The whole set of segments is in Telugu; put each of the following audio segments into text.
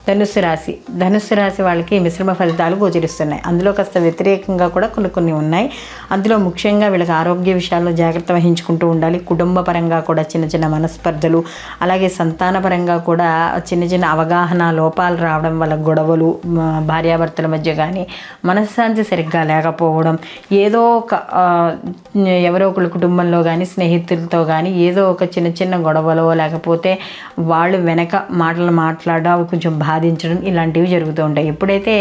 ధనుస్సు రాశి వాళ్ళకి మిశ్రమ ఫలితాలు గోచరిస్తున్నాయి. అందులో కాస్త వ్యతిరేకంగా కూడా కొన్ని ఉన్నాయి. అందులో ముఖ్యంగా వీళ్ళకి ఆరోగ్య విషయాల్లో జాగ్రత్త వహించుకుంటూ ఉండాలి. కుటుంబ పరంగా కూడా చిన్న మనస్పర్ధలు, అలాగే సంతానపరంగా కూడా చిన్న అవగాహన లోపాలు రావడం వల్ల గొడవలు, భార్యాభర్తల మధ్య కానీ మనశ్శాంతి సరిగ్గా లేకపోవడం, ఏదో ఒక ఎవరో ఒకళ్ళ కుటుంబంలో కానీ స్నేహితులతో కానీ ఏదో ఒక చిన్న గొడవలో, లేకపోతే వాళ్ళు వెనక మాటలు మాట్లాడడం, అవి కొంచెం బాధించడం, ఇలాంటివి జరుగుతూ ఉంటాయి. ఎప్పుడైతే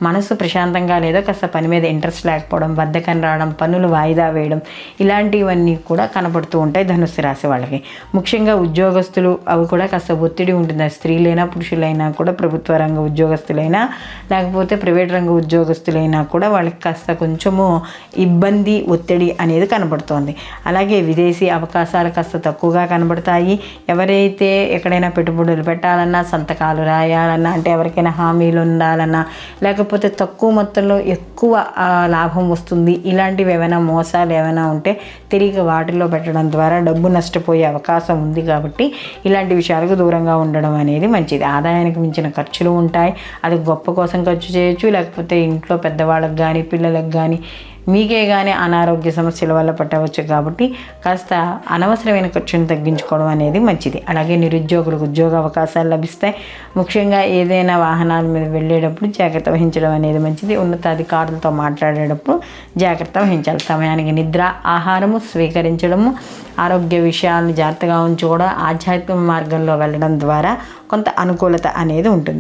మనసు ప్రశాంతంగా లేదో కాస్త పని మీద ఇంట్రెస్ట్ లేకపోవడం, బద్ధకం రావడం, పనులు వాయిదా వేయడం, ఇలాంటివన్నీ కూడా కనపడుతూ ఉంటాయి ధనుస్సు రాశి వాళ్ళకి. ముఖ్యంగా ఉద్యోగస్తులు అవి కూడా కాస్త ఒత్తిడి ఉంటుంది. స్త్రీలైనా పురుషులైనా కూడా, ప్రభుత్వ రంగ ఉద్యోగస్తులైనా లేకపోతే ప్రైవేట్ రంగ ఉద్యోగస్తులైనా కూడా వాళ్ళకి కాస్త కొంచెము ఇబ్బంది, ఒత్తిడి అనేది కనబడుతోంది. అలాగే విదేశీ అవకాశాలు కాస్త తక్కువగా కనబడతాయి. ఎవరైతే ఎక్కడైనా పెట్టుబడులు పెట్టాలన్నా, సంతకాలు రాయాలన్నా, అంటే ఎవరికైనా హామీలు ఉండాలన్నా, లేకపోతే తక్కువ మొత్తంలో ఎక్కువ లాభం వస్తుంది, ఇలాంటివి ఏమైనా మోసాలు ఏమైనా ఉంటే తిరిగి వాటిలో పెట్టడం ద్వారా డబ్బు నష్టపోయే అవకాశం ఉంది. కాబట్టి ఇలాంటి విషయాలకు దూరంగా ఉండడం అనేది మంచిది. ఆదాయానికి మించిన ఖర్చులు ఉంటాయి. అది గొప్ప కోసం ఖర్చు చేయొచ్చు, లేకపోతే ఇంట్లో పెద్దవాళ్ళకి కానీ పిల్లలకు కానీ మీకే కానీ అనారోగ్య సమస్యల వల్ల పట్టవచ్చు. కాబట్టి కాస్త అనవసరమైన ఖర్చును తగ్గించుకోవడం అనేది మంచిది. అలాగే నిరుద్యోగులకు ఉద్యోగ అవకాశాలు లభిస్తాయి. ముఖ్యంగా ఏదైనా వాహనాల మీద వెళ్ళేటప్పుడు జాగ్రత్త వహించడం అనేది మంచిది. ఉన్నతాధికారులతో మాట్లాడేటప్పుడు జాగ్రత్త వహించాలి. సమయానికి నిద్ర, ఆహారము స్వీకరించడము, ఆరోగ్య విషయాలను జాగ్రత్తగా ఉంచుకోవడం, ఆధ్యాత్మిక మార్గంలో వెళ్ళడం ద్వారా కొంత అనుకూలత అనేది ఉంటుంది.